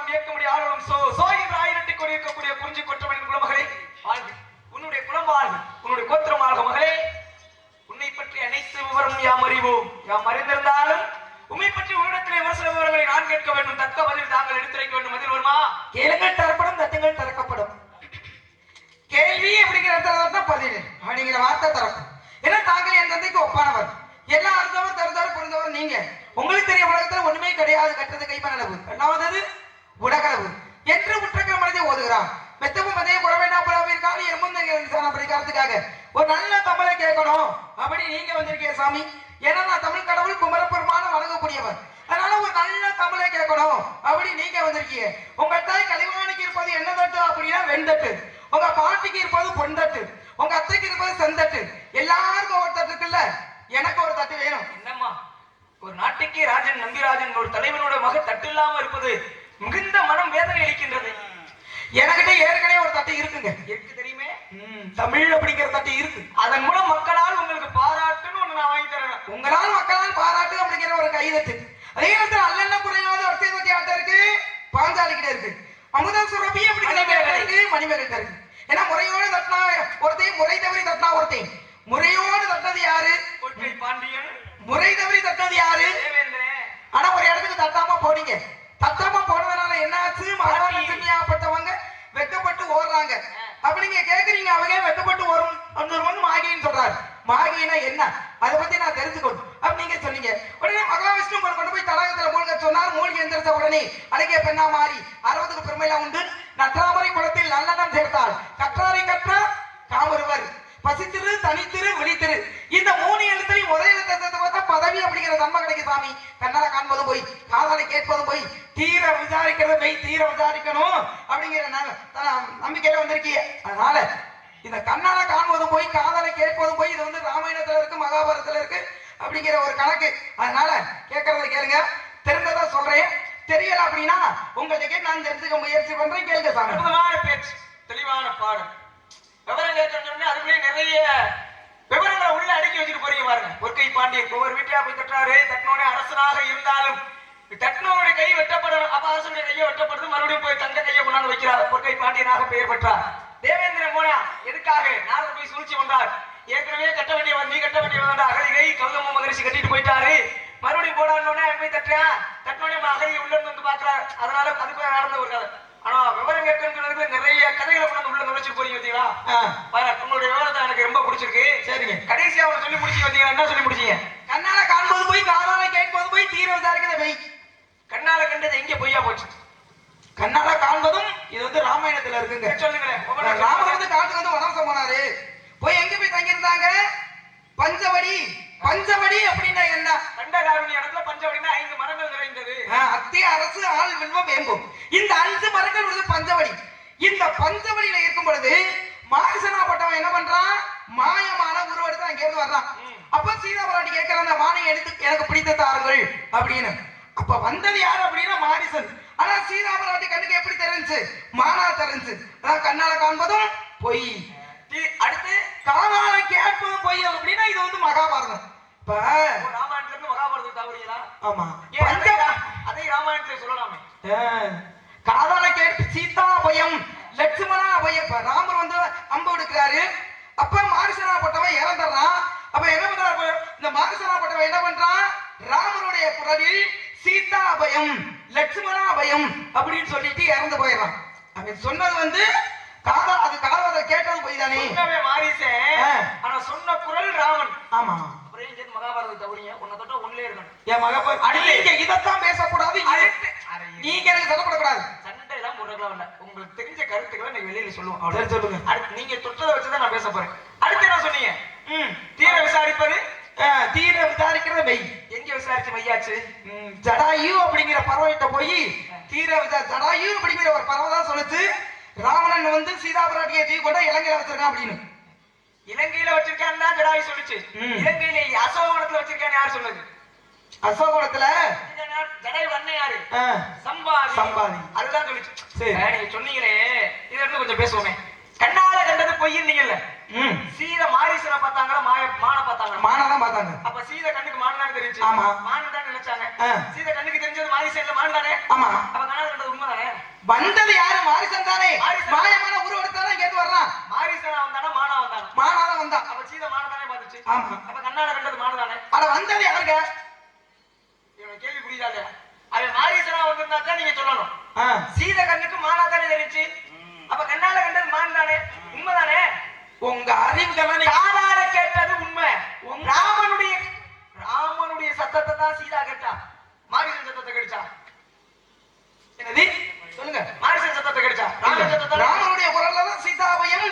ஆளும் இயக்கமுடி ஆளும் சோ என்ற ஆயிரத்தை கொண்டிருக்கக்கூடிய குறிஞ்சி கொற்றவனின் குலமகளே வாழ்வு. உன்னுடைய குலம் வாழ்வு, உன்னுடைய கோத்திரம் வாழ்க மகளே. உன்னை பற்றி அனைத்து விவரம் யாம் அறிவோம். யாம் அறிந்திருந்தாலும் உண்மை பற்றி உன்னிடத்திலே ஒரு சில விவரங்களை நான் கேட்க வேண்டும். தக்க பதில் தாங்கள் எடுத்துரைக்க வேண்டும். பதில் வருமா? கேளுங்கள் தரப்படும், தட்டுங்கள் திறக்கப்படும். கேள்வி அப்படிங்கிற பதில் அப்படிங்கிற வார்த்தை திறக்கும். ஏன்னா தாங்கள் என் தந்தைக்கு ஒப்பானவர், எல்லா அர்த்தமும் தெரிந்தவர் புரிந்தவர் நீங்க. உங்களுக்கு தெரிய உலகத்துல ஒண்ணுமே கிடையாது. கற்றது கைப்பனளவு, இரண்டாவது உலகளவு என்று முற்றங்கள் மனதை ஓதுகிறான். மெத்தமும் மதையை குற வேண்டாம் புலவிற்கான எம்புக்காக ஒரு நல்ல தமிழை கேட்கணும் அப்படி நீங்க வந்திருக்கீங்க சாமி. ஏன்னா நான் தமிழ் கடவுள் குமரப்பெருமான வணங்கக்கூடியவர். அதனால ஒரு நல்ல தமிழை கேட்கணும் அப்படி நீங்க வந்திருக்கீங்க. உங்க தாய் கலைவாணிக்கு இருப்பது என்ன தட்டு அப்படின்னா வெண்தட்டு, உங்க பாட்டிக்கு இருப்பது பொன்தட்டு, உங்க அத்தைக்கு இருப்பது செந்தட்டு. எல்லாருக்கும் ஒரு தட்டு இருக்குல்ல, எனக்கு ஒரு தட்டு வேணும். என்னம்மா, ஒரு நாட்டுக்கே ராஜன் நம்பிராஜன் ஒரு தலைவனோட மக தட்டு இல்லாம இருப்பது மிகுந்த மனம் வேதனை அளிக்கின்றது. எனக்கிட்ட ஏற்கனவே ஒரு தட்டு இருக்குங்க. இருக்கு தெரியுமே, தமிழ் அப்படிங்கிற தட்டு இருக்கு. அதன் மூலம் மக்களால் உங்களுக்கு பாராட்டுன்னு ஒண்ணு நான் வாங்கி தரேன். உங்களால் மக்களால் பாராட்டு அப்படிங்கிற ஒரு கைதட்டு. அதே நேரத்தில் அல்ல குறையாத ஒற்றை தொட்டி ஆட்ட இருக்கு, பாஞ்சாலிக்கிட்ட இருக்கு, அமுத சுரபி அப்படிங்கிற இருக்கு, மணிமேகல்கிட்ட இருக்கு. ஏன்னா முறையோடு தட்டினா ஒருத்தையும், முறை தவறி தட்டினா ஒருத்தையும். முறையோடு தட்டது யாரு? ஒற்றை பாண்டியன். முறை தவறி தட்டது யாரு? ஆனா ஒரு இடத்துக்கு தட்டாம போனீங்க. தட்டாம போனதுனால என்ன ஆச்சு? மகாராஜப்பட்டவங்க வெக்கப்பட்டு ஓடுறாங்க. அப்ப நீங்க கேக்குறீங்க, அவங்க வெக்கப்பட்டு வருவாங்க மாகின்னு சொல்றாரு. மாகினா என்ன, அதை பத்தி நான் தெரிஞ்சுக்கணும். அப்ப நீங்க சொன்னீங்க. உடனே மகாவிஷ்ணு உங்களை கொண்டு போய் தடாகத்துல மூழ்க சொன்னார். மூழ்கி எந்திரிச்ச உடனே அழகிய பெண்ணா மாறி 60க்கு பெருமையில உண்டு நற்றாமரை குளத்தில் நல்லெண்ணம் சேர்த்தாள். கற்றாரை கற்றா காமருவர், பசித்திரு, தனித்திரு, விழித்திரு. இந்த 3 எழுத்தையும் ஒரே எழுத்தை பார்த்தா பதவி அப்படிங்கிற தன்மை கிடைக்கும் சாமி. கண்ணால காண்பதும் போய், காதால கேட்பதும் போய், தீர விசாரிக்கிறத போய் தீர விசாரிக்கணும் அப்படிங்கிற நம்பிக்கையில வந்திருக்கீங்க. அதனால இந்த கண்ணால காண்பதும் போய், காதால கேட்பதும் போய், இது வந்து ராமாயணத்துல இருக்கு, மகாபாரதத்துல இருக்கு அப்படிங்கிற ஒரு கணக்கு. அதனால கேட்கறத கேளுங்க, தெரிந்ததா சொல்றேன். தெரியல அப்படின்னா உங்கள்கிட்ட கேட்டு நான் தெரிஞ்சுக்க முயற்சி பண்றேன். கேளுங்க சாமி. அற்புதமான பேச்சு, தெளிவான பாடம். விவரம் கேட்டோம்னா அதுக்குள்ளே நிறைய விவரங்களை உள்ள அடுக்கி வச்சுட்டு போறீங்க பாருங்க. பொற்கை பாண்டியன் ஒவ்வொரு வீட்டியா போய் தட்டுறாரு. தட்டினோட அரசனாக இருந்தாலும் தட்டினோட கை வெட்டப்படணும். அப்ப அரசனுடைய கையை வெட்டப்படுது. மறுபடியும் போய் தங்க கையை கொண்டாந்து வைக்கிறார். பொற்கை பாண்டியனாக பெயர் பெற்றார். தேவேந்திரன் போனா எதுக்காக? நாரத போய் சூழ்ச்சி வந்தார். ஏற்கனவே கட்ட வேண்டிய நீ கட்ட வேண்டிய அகலிகை கௌதம மகரிஷி கட்டிட்டு போயிட்டாரு. மறுபடியும் போடான்னு போய் தட்டுறேன். தட்டினோட அகலிகை உள்ள இருந்து பாக்குறாரு. அதனால அதுக்கு நடந்த ஒரு கதை. ஆனா விவரம் கேட்கறது நிறைய கதைகளை கொண்டு உள்ள நுழைச்சிட்டு போறீங்க பாத்தீங்களா? உங்களுடைய விவரத்தை எனக்கு ரொம்ப பிடிச்சிருக்கு. சரிங்க, கடைசியா அவனை சொல்லி முடிச்சு பாத்தீங்களா? என்ன சொல்லி முடிச்சீங்க? கண்ணால காண்பது போய், காதால கேட்பது போய், தீர விசாரிக்கிறத போய். கண்ணால கண்டது எங்க பொய்யா போச்சு? கண்ணால காண்பதும் இது வந்து ராமாயணத்துல இருக்குங்க. சொல்லுங்களேன். ராமர் வந்து காட்டுக்கு வந்து வனவாசம் போனாரு. போய் எங்க போய் தங்கியிருந்தாங்க? பஞ்சவடி. பஞ்சவடி அப்படின்னா என்ன? கண்டகாருணி இடத்துல பஞ்சவடினா 5 மரங்கள் நிறைந்தது. அத்தி, அரசு, ஆள், வில்வம், வேம்பும். இந்த 5 மரங்கள் உள்ளது பஞ்சவடி. இந்த பஞ்சவடியில இருக்கும் பொழுது மாரிசனாப்பட்டவன் என்ன பண்றான்? மாயமான உருவெடுத்து அங்க இருந்து வர்றான். அப்ப சீதா பிராட்டி கேட்கிற அந்த மானையை எடுத்து எனக்கு பிடித்த தாருங்கள் அப்படின்னு. அப்ப வந்தது யாரு அப்படின்னா மாரிசன். ஆனா சீதா பிராட்டி கண்ணுக்கு எப்படி தெரிஞ்சு? மானா தெரிஞ்சு. அதான் கண்ணால காண்பதும் பொய். அடுத்து காதால கேட்பதும் பொய் அப்படின்னா இது வந்து மகாபாரதம். இப்ப ராமாயணத்துல இருந்து மகாபாரதம் தவறீங்களா? ஆமா, அதே ராமாயணத்துல சொல்லலாமே. காதால கேட்டு சீதா பயம், லட்சுமணா பயம். ராமர் வந்து அம்பு எடுக்கிறாரு. அப்ப மாரிசனாப்பட்டவன் இறந்துடுறான். அப்ப என்ன பண்றாரு? இந்த மாரிசனாப்பட்டவன் என்ன பண்றான்? ராமருடைய குரலில் சீதா பயம், லட்சுமணா பயம் அப்படின்னு சொல்லிட்டு இறந்து போயிடறான். அவன் சொன்னது வந்து அது காதால கேட்டது போய் தானே. மாரிசன் ஆனா சொன்ன குரல் ராமன். ஆமா, மகாபாரதத்தை தவறீங்க. உன்னை தொட்டா ஒண்ணுலே இருக்கணும். என் மகாபாரத இதத்தான் பேசக்கூடாது. நீங்க எனக்கு சொல்லப்படக்கூடாது. சண்டை எல்லாம் முறைகளா இல்ல. உங்களுக்கு தெரிஞ்ச கருத்துக்களை நீங்க வெளியில சொல்லுவோம். அவ்வளவு சொல்லுங்க. அடுத்து நீங்க தொட்டதை வச்சுதான் நான் பேச போறேன். அடுத்து என்ன சொன்னீங்க? தீர விசாரிப்பது, தீர விசாரிக்கிறது மெய். எங்க விசாரிச்சு மையாச்சு? ஜடாயு அப்படிங்கிற பறவைகிட்ட போய் தீர ஜடாயு அப்படிங்கிற ஒரு பறவை தான் சொல்லுச்சு ராவணன் வந்து சீதா பிராட்டியை தூக்கி கொண்டா இலங்கையில வச்சிருக்கான் அப்படின்னு. இலங்கையில வச்சிருக்கான்னு தான் ஜடாயு சொல்லுச்சு. இலங்கையில அசோகவனத்துல வச்சிருக்கான்னு யாரு சொன்னது? அசோகவனத்துல ஜடாயு அண்ணன் யாரு? சம்பாதி. சம்பாதி அதுதான் சொல்லுச்சு. நீங்க சொன்னீங்களே, இத இருந்து கொஞ்சம் பேசுவோமே. கண்ணால கண்டது பொய்யின்னீங்கல்ல. சீதை மாரிசனை பார்த்தாங்களா மான பார்த்தாங்களா? மானதான் பார்த்தாங்க. அப்ப சீதை கண்ணுக்கு மானதான் தெரிஞ்சு. ஆமா, மானதான் நினைச்சாங்க. சீதை கண்ணுக்கு தெரிஞ்சது மாரிசன்ல மானதானே. ஆமா, அப்ப கண்ணால கண்டது உண்மைதானே? வந்தது யாரு? மாரிசன் தானே. மாரிசன். மாயமான உருவெடுத்தானே கேட்டு வர்றான். மாரிசனா வந்தானா மானா வந்தானா? மானால வந்தான். அப்ப சீதை மான தானே பாத்துச்சு. ஆமா. அப்ப கண்ணால கண்டது மான தானே. அட வந்தது யாருங்க? இவன் கேள்வி புரியுதா இல்லையா? அவன் மாரிசனா வந்திருந்தா தான் நீங்க சொல்லணும். சீதை கண்ணுக்கு மானா தானே தெரிஞ்சு. அப்ப கண்ணால கண்டது மான் தானே. உண்மைதானே? உங்க அறிவுக்கு காதால கேட்டது உண்மை. ராமனுடைய சத்தத்தை தான் சீதா கேட்டா. மாரிசன் சத்தத்தை கேட்டா. என்னது சொல்லுங்க? மாரிசன் சத்தத்தை கேட்டா. ராமன் சத்தத்தை ராமனுடைய குரல்ல தான் சீதாவையும்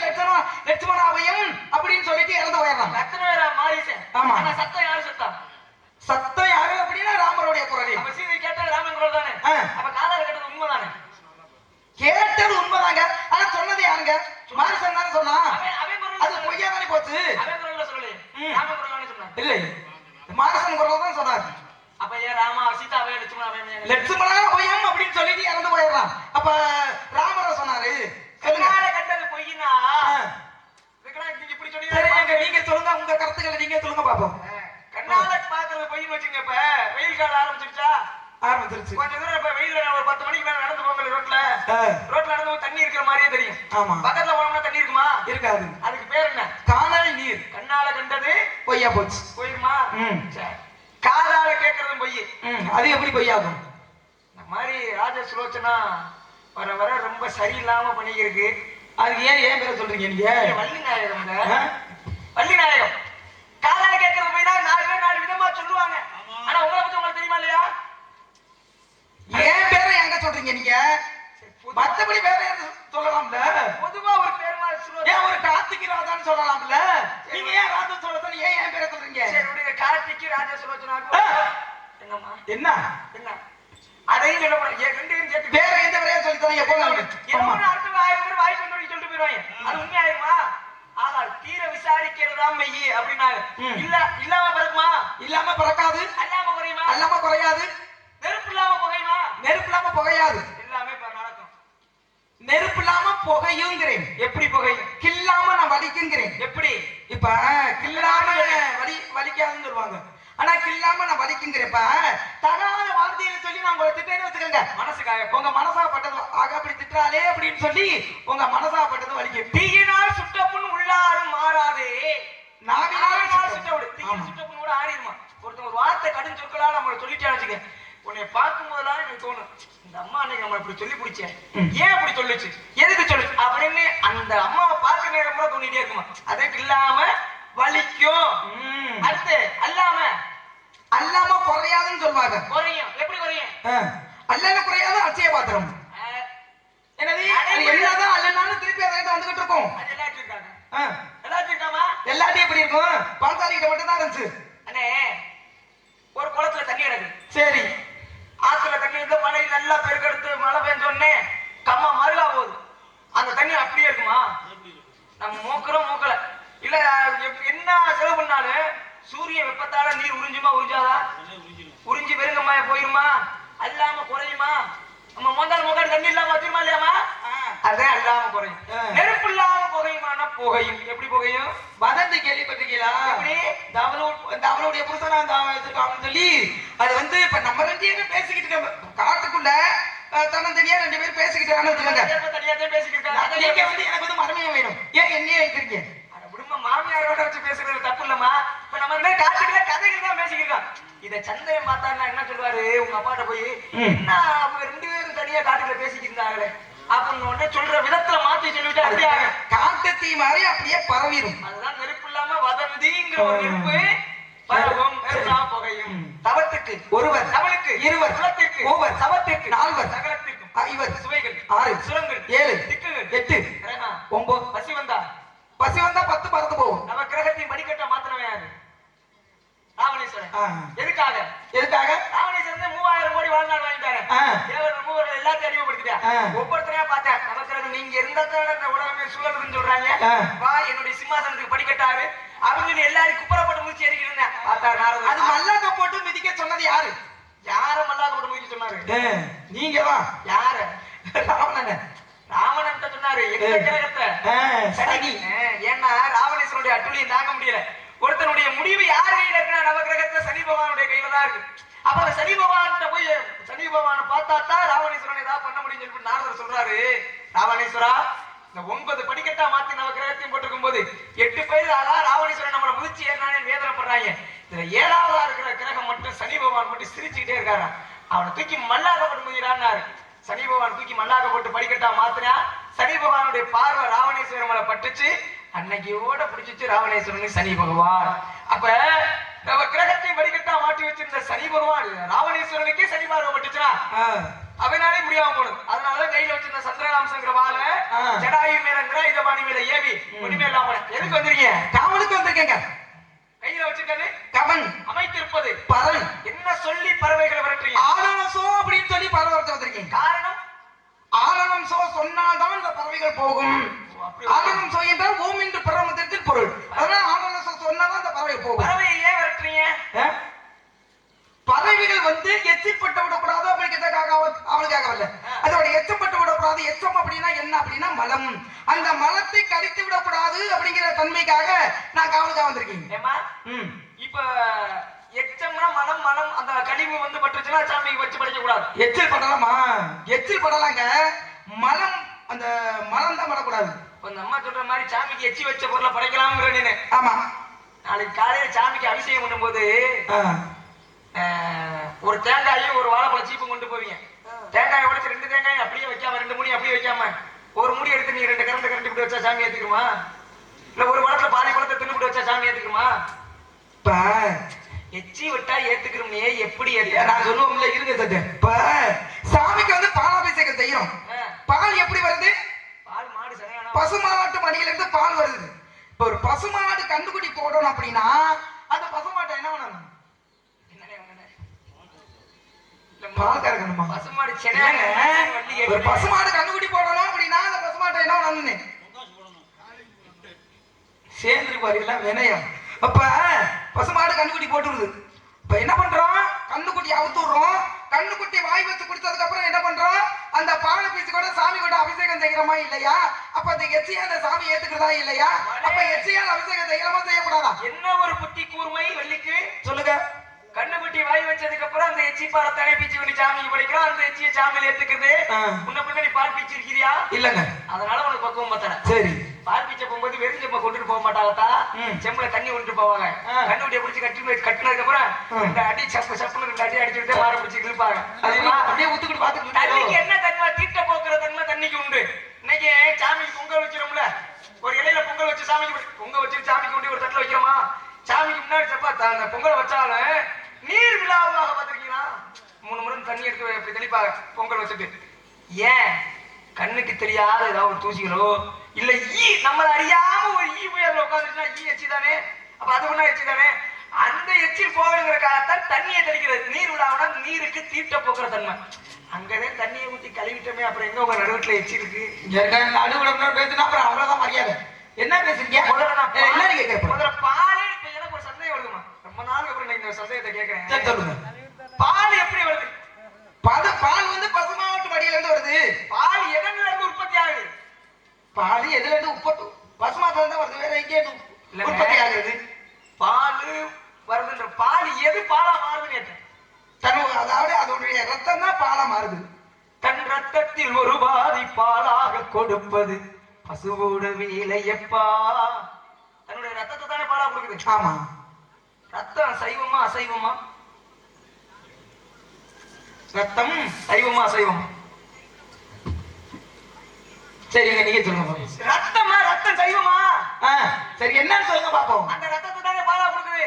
லட்சுமணாவையும் அப்படின்னு சொல்லிட்டு இறந்து போயிடறான். எத்தனை பேரா மாரிசன்? ஆமா. ஆனா சத்தம் யாரு சத்தா? சத்தம் யாரு அப்படின்னா ராமருடைய குரல். அப்ப சீதை கேட்டது ராமன் குரல் தானே. அப்ப காதால கேட்டது உண்மைதானே. கேட்டது உண்மைதாங்க. ஆனா சொன்னது யாருங்க? மாரிசன் தானே சொன்னா. அது பொய்யா தானே போச்சு. அவன் குரல்ல சொல்லலையே. ராமன் குரல் தானே சொன்னான். இல்லை, மாரிசன் குரல் தான் சொன்னார். அப்ப ஏன் ராமா சீதாவே லட்சுமணாவையும் அப்படின்னு சொல்லிட்டு இறந்து போயிடறான். அப்ப ராமர சொன்னாரு. கண்ணால கண்டது பொய்னா நீங்க இப்படி சொன்னீங்க. நீங்க சொல்லுங்க, உங்க கருத்துக்களை நீங்க சொல்லுங்க பாப்போம். கண்ணால பாக்குறது பொய்னு வச்சுங்க. இப்ப வெயில் காலம் ஆரம்பிச்சிருச்சா? ஆரம்பிச்சிருச்சு. கொஞ்ச தூரம் இப்ப வெயில்ல ஒரு 10 மணிக்கு மேல நடந்து போங்க. ரோட்ல நடந்து போய் தண்ணி இருக்கிற மாதிரியே தெரியும். ஆமா. பக்கத்துல போனோம்னா தண்ணி இருக்குமா? இருக்காது. அதுக்கு பேர் என்ன? காணல் நீர். கண்ணால கண்டது பொய்யா போச்சு. போயிருமா? காதால கேட்கறதும் பொய். அது எப்படி பொய்யாகும்? இந்த மாதிரி ராஜ சுலோச்சனா வர வர ரொம்ப சரியில்லாம பண்ணிக்கிருக்கு. அதுக்கு ஏன் பேரை சொல்றீங்க நீங்க? வள்ளி நாயகம். வள்ளி நாயகம் காதால கேட்கறது போய் தான் 4 பேர் 4 விதமா சொல்லுவாங்க. ஆனா உங்களை பத்தி உங்களுக்கு தெரியுமா இல்லையா? ஏன் பேரை எங்க சொல்றீங்க நீங்க? மத்தபடி வேற சொல்லலாம்ல. பொதுவா ஒரு பேர் மாதிரி சொல்லுவாங்க. ஏன் ஒரு கார்த்திகை ராதான்னு சொல்லலாம்ல? நீங்க ஏன் ராஜா சொல்லணும்? ஏன் பேரை சொல்றீங்க? சரி விடுங்க. கார்த்திக்கு ராஜ சுலோச்சனாக்கு என்னம்மா என்ன என்ன அதையும் சொல்ல போறேன். ரெண்டையும் சேர்த்து வேற எந்த வரையா சொல்லி தரீங்க? போங்க. அடுத்த 1000 பேர் வாய் கொண்டு சொல்லிட்டு போயிருவாங்க. அது உண்மையாயிருமா? ஆனா தீர விசாரிக்கிறதா மெய் அப்படின்னாங்க. இல்லாம பிறக்குமா? இல்லாம பிறக்காது. அல்லாம குறையுமா? அல்லாம குறையாது. நெருப்பு இல்லாம புகையுமா? நெருப்பு இல்லாம புகையாது. எல்லாமே நடக்கும். நெருப்பு இல்லாம புகையுங்கிறேன். எப்படி புகையும்? கில்லாம நான் வலிக்குங்கிறேன். எப்படி? இப்ப கில்லாம வலிக்காதுன்னு சொல்லுவாங்க. ஆனா கில்லாம நான் வலிக்குங்கிறப்ப தகாத வார்த்தையில சொல்லி நான் உங்களை திட்டேன்னு வச்சுக்கோங்க. மனசுக்காக உங்க மனசாப்பட்டது ஆக அப்படி திட்டாலே அப்படின்னு சொல்லி உங்க மனசாப்பட்டது வலிக்கும். தீயினால் சுட்ட புண் உள்ளாரும் மாறாதே. நாவினால் சுட்ட விடு. தீயினால் சுட்ட புண் கூட ஆறிடுமா? ஒருத்தன் ஒரு வார்த்தை கடும் சொற்களால் நம்மளை சொல்லிட்டே வச்சுக்க. உன்னை பார்க்கும் போதெல்லாம் எனக்கு தோணும், இந்த அம்மா அன்னைக்கு நம்ம இப்படி சொல்லி பிடிச்சேன், ஏன் இப்படி சொல்லுச்சு, எதுக்கு சொல்லுச்சு அப்படின்னு அந்த அம்மாவை பார்க்க நேரம் கூட தோண்டிட்டே இருக்குமா. அதுக்கு இல்லாம வலிக்கும். அடுத்து அல்லாம அல்லாம குறையாதுன்னு சொல்லுவாங்க. குறையும். எப்படி குறையும்? அல்லாம குறையாது அச்சய பாத்திரம். என்னது? எல்லாதான் அல்லனாலும் திருப்பி அதை வந்துகிட்டு இருக்கும். அது எல்லாத்தையும் இருக்காங்க. எல்லாத்தையும் இருக்காமா? எல்லாத்தையும் எப்படி இருக்கும்? பால்சாரிகிட்ட மட்டும் தான் இருந்துச்சு. அண்ணே ஒரு குளத்துல தண்ணி கிடக்கு. சரி. ஆத்துல தண்ணி இருந்து மழை நல்லா பெருக்கெடுத்து மழை பெஞ்சோடனே கம்மா மருகா போகுது. அந்த தண்ணி அப்படியே இருக்குமா? நம்ம மூக்குறோம் மூக்கல இல்ல. என்ன செலவு பண்ணாலும் சூரிய வெப்பத்தால நீர் உறிஞ்சுமா உறிஞ்சாதா? உறிஞ்சி பெருங்கம்மா போயிருமா? அல்லாம குறையுமா? நம்ம மொந்தால் முகாடு தண்ணி இல்லாம வச்சிருமா இல்லையாமா? அதான் அல்லாம குறையும். நெருப்பு இல்லாம புகையுமான புகையும். எப்படி புகையும்? வதந்தி கேள்விப்பட்டிருக்கீங்களா? எப்படி? அவளுடைய புருஷனா வச்சிருக்காங்கன்னு சொல்லி அது வந்து இப்ப நம்ம 2 பேரும் பேசிக்கிட்டு இருக்க காட்டுக்குள்ள தன்னந்தனியா 2 பேரும் பேசிக்கிட்டான்னு வச்சுக்கோங்க. தனியாத்தான் பேசிக்கிட்டு இருக்காங்க. நீங்க வந்து எனக்கு வந்து மருமையா வேணும், ஏன் என்னையே இருக்கிறீங்க? குடும்ப மாமியாரோட வச்சு பேசுறது தப்பு இல்லம்மா. இப்ப நம்ம காட்டுக்குள்ள கதைகள் தான் பேசிக்கிட்டோம். இத சந்தேகம் பார்த்தாருன்னா என்ன சொல்லுவாரு உங்க அப்பாட்ட போய், என்ன அவங்க 2 பேரும் தனியா காட்டுக்குள்ள பேசிக்கிட்டு இருந்தாங்களே அப்படின்னு உடனே சொல்ற விதத்துல மாத்தி சொல்லிட்டு அப்படியே காட்டு தீ மாதிரி அப்படியே பரவிடும். அதுதான் நெருப்பு இல்லாம வதந்திங்கிற ஒரு நெருப்பு பரவும். புகையும். தவத்துக்கு ஒருவர், தவளுக்கு இருவர், குலத்திற்கு மூவர், சவத்திற்கு 4வர், சகலத்திற்கும் 5 சுவைகள், 6 சுரங்கள், 7 திக்குகள், 8 9 பசி வந்தா 10 பறந்து போகும். நம்ம கிரகத்தின் படிக்கட்ட மாத்திரமே யாரு? ராவணேஸ்வரன். எதுக்காக? ராவணேஸ்வரன் 3000 கோடி வாழ்நாள் வாங்கிட்டாரு. தேவர்கள் மூவர்கள் எல்லாத்தையும் அறிமுகப்படுத்திட்டார். ஒவ்வொருத்தரையா பார்த்தேன். நமக்கு நீங்க இருந்தா இந்த உலகமே சுழலுதுன்னு சொல்றாங்க. வா என்னுடைய சிம்மாசனத்துக்கு படிக்கட்டாரு அப்படின்னு எல்லாரும் குப்பரப்பட்டு முடிச்சு எரிக்கிட்டு இருந்தேன். பார்த்தாரு நாரதர். அது மல்லாக்க போட்டு மிதிக்க சொன்னது யாரு? யார மல்லாக்க போட்டு மிதிக்க சொன்னாரு? நீங்க தான். யாரு? ராவணன். ராவணன் சொன்னாரு எந்த கிரகத்தை? சனி. ஏன்னா ராவணேஸ்வரனுடைய அட்டுழியை தாங்க முடியல. ஒருத்தனுடைய முடிவு யார் கையில இருக்குன்னா நவகிரகத்துல சனி பகவானுடைய கையில தான் இருக்கு. அப்ப அந்த சனி பகவான் போய் சனி பகவானை பார்த்தா தான் ராவணேஸ்வரன் ஏதாவது பண்ண முடியும்னு சொல்லிட்டு நாரதர் பெருமாள் சொல்றாரு, ராவணேஸ்வரா இந்த 9 படிக்கட்டா மாத்தி நம்ம கிரகத்தையும் போட்டிருக்கும் போது 8 பேர் ராவணேஸ்வரன் நம்மளை முதிச்சு ஏறினானே வேதனைப்படுறாங்க. இதுல 7ஆவதா இருக்கிற கிரகம் மட்டும் சனி பகவான் மட்டும் சிரிச்சுக்கிட்டே இருக்காரா. அவனை தூக்கி மல்லாக போட்டு முதிரான்னாரு. சனி பகவான் தூக்கி மல்லாக போட்டு படிக்கட்டா மாத்தினா சனி பகவானுடைய பார்வை ராவணேஸ்வரன் மேல பட்டுச்சு. அன்னைக்கியோட பிடிச்சிச்சு ராவணேஸ்வரன் சனி பகவான். அப்ப நம்ம கிரகத்தையும் படிக்கட்டா மாட்டி வச்சிருந்த சனி பகவான் ராவணேஸ்வரனுக்கே சனி பார்வை பட்டுச்சுனா அவனாலே முடியாம போனது. அதனாலதான் கையில வச்சிருந்த சந்திரகாம்சங்கிற வாழ ஜடாயு மேலங்கிற இதபாணி மேல ஏவி ஒண்ணுமே இல்லாம எதுக்கு வந்திருக்கீங்க? காவலுக்கு வந்திருக்கேங்க. கையில வச்சிருக்காரு கவன், அமைத்திருப்பது பறன். என்ன சொல்லி பறவைகளை விரட்டுறீங்க? ஆலனம் சோ அப்படின்னு சொல்லி பறவை வரத்த வந்திருக்கீங்க. காரணம் ஆலனம் சோ சொன்னால்தான் இந்த பறவைகள் போகும். ஆலனம் சோ என்றால் ஓம் என்று பிரமத்தின் பொருள். அதனால ஆலனம் சோ சொன்னாதான் இந்த பறவை போகும். பறவையை ஏன் விரட்டுறீங்க? பறவைகள் வந்து எச்சப்பட்டு விடக்கூடாது அப்படிங்கிறதுக்காக அவளுக்காக வரல. அதோட எச்சப்பட்டு விடக்கூடாது. எச்சம் அப்படின்னா என்ன அப்படின்னா மலம். அந்த மலத்தை கடித்து விடக்கூடாது அப்படிங்கிற தன்மைக்காக நான் காவலுக்காக வந்திருக்கீங்க. இப்ப எச்சம்னா மலம், மலம் அந்த கழிவு வந்து பட்டுச்சுன்னா சாமிக்கு வச்சு படைக்க கூடாது. எச்சில் படலாமா? எச்சில் படலாங்க. மலம், அந்த மலம் தான் படக்கூடாது. அந்த அம்மா சொல்ற மாதிரி சாமிக்கு எச்சி வச்ச பொருளை படைக்கலாம்ங்கிற நீனு. ஆமா. நாளைக்கு காலையில சாமிக்கு அபிஷேகம் பண்ணும் போது ஒரு தேங்காயும் ஒரு வாழைப்பழ சீப்பும் கொண்டு போவீங்க. தேங்காயை உடைச்சு 2 தேங்காயும் அப்படியே வைக்காம 2 மூடி அப்படியே வைக்காம ஒரு மூடி எடுத்து நீ 2 கரண்ட் இப்படி வச்சா சாமி ஏத்துக்குமா? இல்ல ஒரு பழத்துல பாதி பழத்தை தின்னு வச்சா சாமி ஏத்துக்குமா? இப்ப எச்சி விட்டா ஏத்துக்கிறோம்னே எப்படி நான் சொல்லுவோம்ல, இருங்க சத்து. இப்ப சாமிக்கு வந்து பாலாபிஷேகம் செய்யறோம். பால் எப்படி வருது? பால் மாடு சரியான பசுமாட்டு மடியில இருந்து பால் வருது. இப்ப ஒரு பசுமாடு கண்டுக்குட்டி போடணும் அப்படின்னா அந்த பசுமாட்டை என்ன பண்ணணும்? பால் கறக்கணுமா? பசுமாடு ஒரு பசுமாடு கண்டுக்குட்டி போடணும் அப்படின்னா அந்த பசுமாட்டை என்ன பண்ணணும்? சேர்ந்து பாருங்களா வினயம். அப்ப பசுமாடு கண்ணுக்குட்டி போட்டுருது. இப்ப என்ன பண்றோம்? கண்ணுக்குட்டி அவுத்துடுறோம். கண்ணுக்குட்டி வாய் வச்சு குடிச்சதுக்கு அப்புறம் என்ன பண்றோம்? அந்த பாலை பீச்சு கூட சாமி கூட அபிஷேகம் செய்யறமா இல்லையா? அப்ப அந்த எச்சியா அந்த சாமி ஏத்துக்கிறதா இல்லையா? அப்ப எச்சியால் அபிஷேகம் செய்யலாமா செய்யக்கூடாதா? என்ன ஒரு புத்தி கூர்மை வள்ளிக்கு சொல்லுங்க. கண்ணுக்குட்டி வாய் வச்சதுக்கு அப்புறம் அந்த எச்சி பாலை தனி பீச்சு பண்ணி சாமிக்கு படிக்கிறோம். அந்த எச்சியை சாமியில் ஏத்துக்கிறது. முன்ன பின்ன நீ பால் பீச்சு இருக்கிறியா? இல்லங்க. அதனால உனக்கு பக்குவம் பத்தல. சரி. பால் பீச்ச போகும்போது வெறும் செம்ப கொண்டுட்டு போக மாட்டாங்கத்தா. செம்புல தண்ணி கொண்டுட்டு போவாங்க. கண்ணுக்குட்டியை பிடிச்சி கட்டினதுக்கு அப்புறம் 2 அடி சப்பு சப்புன்னு 2 அடி அடிச்சுட்டு மாற பிடிச்சி இழுப்பாங்க. அப்படியே ஊத்துக்கிட்டு பாத்துக்கிட்டு தண்ணிக்கு என்ன தன்மை? தீட்ட போக்குற தன்மை தண்ணிக்கு உண்டு. இன்னைக்கு சாமிக்கு பொங்கல் வச்சிரோம்ல, ஒரு இலையில பொங்கல் வச்சு சாமிக்கு பொங்கல் வச்சு சாமிக்கு உண்டி ஒரு தட்டுல வைக்கிறோமா? சாமிக்கு முன்னாடி சப்பா அந்த பொங்கல் வச்சாலும் நீர் விழாவாக பார்த்திருக்கீங்களா? 3 முறை தண்ணி எடுத்து இப்படி தெளிப்பாங்க பொங்கல் வச்சுட்டு. ஏன்? கண்ணுக்கு தெரியாத ஏதாவது ஒரு தூசிகளோ இல்ல ஈ நம்மள அறியாம ஒரு ஈ போய் அதுல உட்காந்துச்சுன்னா ஈ எச்சி தானே. அப்ப அது ஒண்ணா எச்சி தானே. அந்த எச்சில் போகணுங்கிறக்காகத்தான் தண்ணியை தெளிக்கிறது. நீர் விழாவுனா நீருக்கு தீட்ட போக்குற தன்மை. அங்கதான் தண்ணியை ஊத்தி கழுவிட்டோமே, அப்புறம் எங்க உங்க நடுவுல எச்சி இருக்கு? நடுவுல பேசுனா அப்புறம் அவ்வளவுதான் மரியாதை. என்ன பேசுறீங்க? முதல்ல பாலே. இப்ப எனக்கு ஒரு சந்தேகம் வருதுமா. ரொம்ப நாளுக்கு அப்புறம் நான் இந்த சந்தேகத்தை கேட்கிறேன். சொல்லுங்க. பால் எப்படி வருது? பால் வந்து பசுமாட்டு மடியில இருந்து வருது. பால் எதன்ல இருந்து உற்பத்தி ஆகுது? பால் எதுல இருந்து உற்பத்தி? பசுமாட்டுல இருந்து வருது. வேற எங்கே உற்பத்தி ஆகுது? பால் வருதுன்ற பால் எது பாலா மாறுதுன்னு கேட்டேன். அதாவது அதோடைய ரத்தம் தான் பாலா மாறுது. தன் ரத்தத்தில் ஒரு பாதி பாலாக கொடுப்பது பசுவோட வேலையப்பா. தன்னுடைய ரத்தத்தை தானே பாலா கொடுக்குது. ஆமா. ரத்தம் சைவமா அசைவமா? ரத்தம் சைவமா அசைவமா? சரிங்க, நீங்க சொல்லுங்க. ரத்தமா? ரத்தம் சைவமா? சரி, என்னன்னு சொல்லுங்க பாப்போம். அந்த ரத்தத்தை தானே பாலா கொடுக்குது.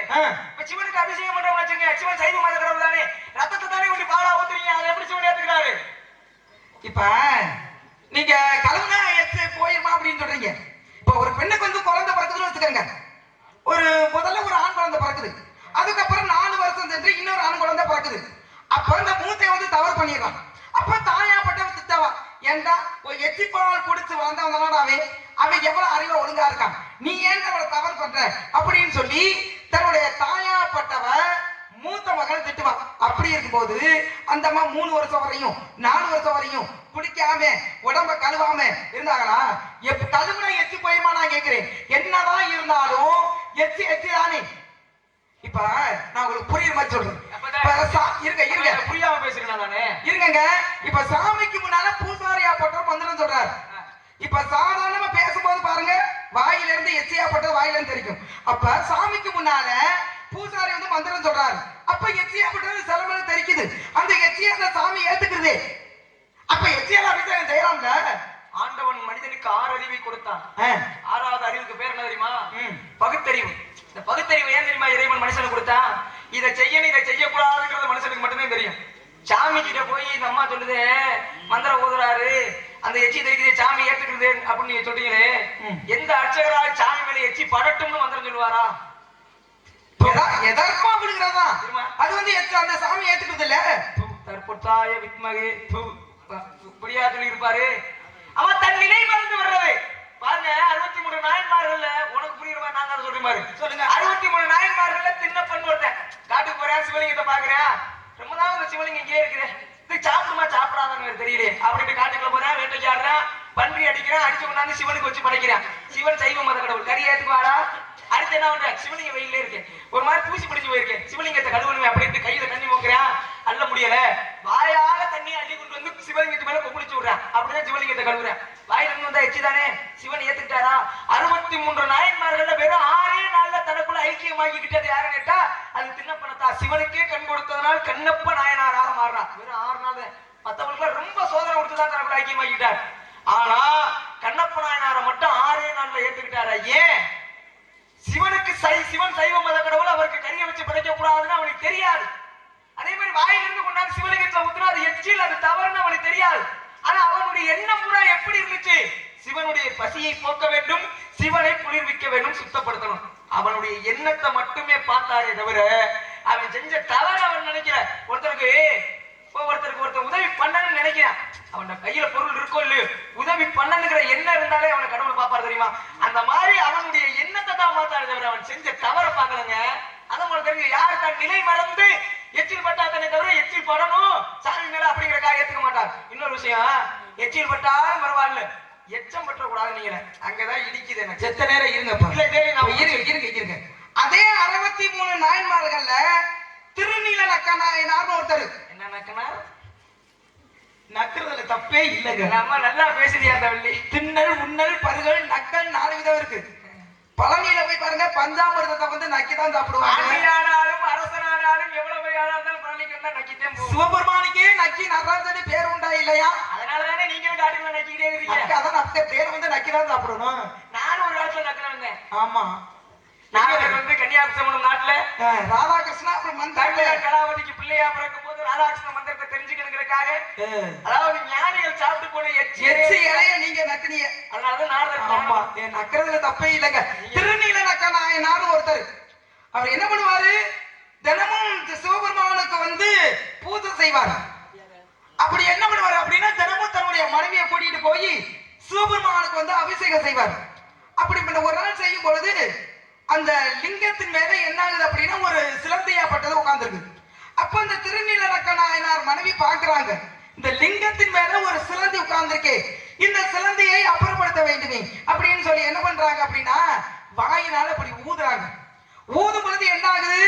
இப்ப சிவனுக்கு அபிஷேகம் பண்றோம் வச்சுங்க, சிவன் சைவ மத கடவுள் தானே. ரத்தத்தை தானே கொண்டு பாலா ஊத்துறீங்க, அதை எப்படி சிவன் ஏத்துக்கிறாரு? இப்ப நீங்க கலந்தா எச்சு போயிருமா அப்படின்னு சொல்றீங்க. இப்ப ஒரு பெண்ணுக்கு வந்து குழந்தை பிறக்குதுன்னு வச்சுக்கோங்க. முதல்ல ஒரு ஆண் குழந்தை பிறக்குது. அதுக்கப்புறம் 4 வருஷம் சென்று இன்னொரு ஆண் குழந்தை பிறக்குது. அப்ப இந்த மூத்தை வந்து தவறு பண்ணிடுறான். அப்ப தாயாப்பட்டவன் திட்டவா, ஏண்டா ஒரு எச்சிப்பால் குடிச்சு வந்தவங்களாடாவே அவன் எவ்வளவு அறிவா ஒழுங்கா இருக்கான், நீ ஏன் அவளை தவறு பண்ற அப்படின்னு சொல்லி தன்னுடைய தாயாப்பட்டவ மூத்த மகன் திட்டுவான். அப்படி இருக்கும்போது அந்த அம்மா 3 வருஷம் வரையும் 4 வருஷம் வரையும் குடிக்காம உடம்ப கழுவாம இருந்தாங்களா? கழுவுனா எச்சி போயுமா நான் கேட்கிறேன். என்னதான் இருந்தாலும் எச்சி எச்சி தானே. இப்ப நான் உங்களுக்கு புரியுற மாதிரி சொல்றேன். இருங்க புரியாம பேசுறேன் நானே. இருங்க. இப்ப சாமிக்கு முன்னால பூசாரியா போட்டோம் இப்ப சாதாரணமா பேசும்போது பாருங்க வாயில இருந்து எச்சியாப்பட்டது வாயில இருந்து தெரிக்கும். அப்ப சாமிக்கு முன்னால பூசாரி வந்து மந்திரம் சொல்றாரு. அப்ப எச்சியாப்பட்டது சிலமேல தெரிக்குது. அந்த எச்சியா அந்த சாமி ஏத்துக்குது. அப்ப எச்சியால அபிஷேகம் செய்யலாம்ல. ஆண்டவன் மனிதனுக்கு 6 அறிவை கொடுத்தான். 6வது அறிவுக்கு பேர் என்ன தெரியுமா? பகுத்தறிவு. இந்த பகுத்தறிவு ஏன் தெரியுமா இறைவன் மனுஷனுக்கு கொடுத்தான்? இதை செய்யணும் இதை செய்யக்கூடாதுங்கிறது மனுஷனுக்கு மட்டுமே தெரியும். சாமி கிட்ட போய் இந்த அம்மா சொல்லுது மந்திரம் ஓதுறாரு அந்த எச்சி தெரிக்குது சாமி ஏத்துக்கிறது அப்படின்னு நீங்க சொல்றீங்களே, எந்த அர்ச்சகராக சாமி மேல எச்சி படட்டும்னு மந்திரம் சொல்லுவாரா? எதற்கோ விடுகிறதா அது வந்து அந்த சாமி ஏத்துக்கிறது இல்ல. தற்பொத்தாய வித்மகே புரியா சொல்லி இருப்பாரு. அவன் தன் நிலை மறந்து வர்றது பாருங்க. 63 நாயன்மார்கள்ல உனக்கு புரியுறவா நான் தான் சொல்றேன் பாரு. சொல்லுங்க. 63 நாயன்மார்கள்ல தின்னப்பன் ஒருத்தன் காட்டுக்கு போறேன் சிவலிங்கத்தை பாக்குறேன். ரொம்ப நாள் இந்த சிவலிங்கம் இங்கே இருக்கிறேன் இது சாப்பிடுமா சாப்பிடாதான்னு தெரியலையே அப்படின்ட்டு காட்டுக்குள்ள போறேன் வேட்டைக்கு ஆடுறேன் பன்றி அடிக்கிறேன் அடிச்சு கொண்டாந்து சிவனுக்கு வச்சு படைக்கிறேன். சிவன் சைவ மத கடவுள் கறி ஏத்துக்குவாடா. அடுத்து என்ன பண்ற சிவலிங்க வெயிலே இருக்கேன் ஒரு மாதிரி பூசி பிடிச்சு போயிருக்கேன் சிவலிங்கத்தை கழுவணுமே அப்படின்ட்டு கையில தண்ணி மோக்குறேன் அள்ள முடியல வாயால தண்ணி அள்ளி கொண்டு வந்து சிவலிங்கத்து மேல கொப்பளிச்சு விடுறேன். அப்படிதான் சிவலிங்கத்தை கழுவுறேன். வாயில இருந்து வந்தா எச்சிதானே சிவன் ஏத்துக்கிட்டாரா? 63 நாயன்மார்கள்ல வெறும் 6 நாள்ல தனக்குள்ள ஐக்கியமாக்கிக்கிட்டது யாருன்னு கேட்டா அது தின்னப்பனத்தா. சிவனுக்கே கண் கொடுத்ததனால் கண்ணப்ப நாயனாராக மாறினார். வெறும் 6 நாள். மத்தவங்களுக்கு ரொம்ப சோதனை கொடுத்துதான் தனக்குள்ள ஐக்கியமாக்கிட்டார். ஆனா கண்ணப்ப நாயனாரை மட்டும் 6 நாள்ல ஏத்துக்கிட்டாரா? ஏன்? சிவனுக்கு சிவன் சைவ மத கடவுள் அவருக்கு கறியை வச்சு படைக்க கூடாதுன்னு அவனுக்கு தெரியாது. அதே மாதிரி வாயிலிருந்து கொண்டாந்து சிவலிங்கத்தை ஊத்துனா அது எச்சில் அது தவறுன்னு அவனுக்கு தெரியாது. ஆனா அவனுடைய எண்ணம் பூரா எப்படி இருந்துச்சு? சிவனுடைய பசியை போக்க வேண்டும் சிவனை குளிர்விக்க வேண்டும் சுத்தப்படுத்தணும். அவனுடைய எண்ணத்தை மட்டுமே பார்த்தாரே தவிர அவன் செஞ்ச தவறு அவன் நினைக்கல. ஒருத்தருக்கு உதவி பண்ணணும்னு நினைக்கிறான். அவன் கையில பொருள் இருக்கோ இல்லையோ உதவி பண்ணணுங்கிற எண்ணம் இருந்தாலே அவனை கடவுள் பாப்பாரு தெரியுமா? அந்த மாதிரி அவனுடைய எண்ணத்தை தான் பார்த்தாரு தவிர அவன் செஞ்ச தவறை பார்க்கலங்க. அதான் உங்களுக்கு தெரியும் யாரு தன் நிலை மறந்து எச்சில் பட்டாத்தனை தவிர எச்சில் படணும் சாமி மேல அப்படிங்கிறக்காக ஏத்துக்க மாட்டார். இன்னொரு விஷயம் எச்சில் பட்டாலும் பரவாயில்ல எச்சம் பற்ற கூடாது. நீங்க அங்கதான் இடிக்குது எனக்கு செத்த நேரம் இருங்க. அதே 63 நாயன்மார்கள்ல திருநீல நக்க நாயனார்னு ஒருத்தர். என்ன நக்கனார்? நக்குறதுல தப்பே இல்லைங்க. நம்ம நல்லா பேசுறியா தவள்ளி? தின்னல் உண்ணல் பருகல் நக்கல் 4 விதம் இருக்கு. பழனியில போய் பாருங்க பஞ்சாமிர்தத்தை வந்து நக்கிதான் சாப்பிடுவாங்க. ஆனாலும் அரசனானாலும் எவ்வளவு பெரிய ஆளா இருந்தாலும் பழனிக்கு வந்தா நக்கிட்டே போகும். சிவபெருமானுக்கே நக்கி நடராஜனே பேர் உண்டா இல்லையா? அதனாலதானே நீங்களும் காட்டுக்குள்ள நக்கிட்டே இருக்கீங்க. அதான் அப்ப பேர் வந்து நக்கிதான் சாப்பிடணும். நானும் ஒரு காலத்துல நக்கின வந்தேன். ஆமா நாங்கள் வந்து கன்னியாகுமரி நாட்டுல ராதாகிருஷ்ணா அப்புறம் மந்திரம் கலாவதிக்கு பிள்ளையா பிறக்கும் போது ராதாகிருஷ்ண மந்திரத்தை தெரிஞ்சுக்கணுங்கிறதுக்காக அதாவது ஞானிகள் சாப்பிட்டு போன எச்சி இலைய நீங்க நக்கினீங்க. அதனாலதான் நாரதர் ஆமா நக்கிறதுல தப்பே இல்லைங்க. திருநீல நக்க நாயனார்னு ஒருத்தர். அவர் என்ன பண்ணுவாரு? தினமும் சிவபெருமானுக்கு வந்து பூஜை செய்வார். அப்படி என்ன பண்ணுவாரு அப்படின்னா தினமும் தன்னுடைய மனைவியை கூட்டிட்டு போய் சிவபெருமானுக்கு வந்து அபிஷேகம் செய்வார். அப்படி ஒரு நாள் செய்யும் பொழுது அந்த லிங்கத்தின் மேல என்ன ஆகுது அப்படின்னா ஒரு சிலந்தையாப்பட்டது உட்கார்ந்துருக்கு. அப்ப அந்த திருநீல நக்க நாயனார் மனைவி பாக்குறாங்க இந்த லிங்கத்தின் மேல ஒரு சிலந்தி உட்கார்ந்துருக்கு இந்த சிலந்தியை அப்புறப்படுத்த வேண்டுமே அப்படின்னு சொல்லி என்ன பண்றாங்க அப்படின்னா வாயினால அப்படி ஊதுறாங்க. ஊதும் பொழுது என்ன ஆகுது?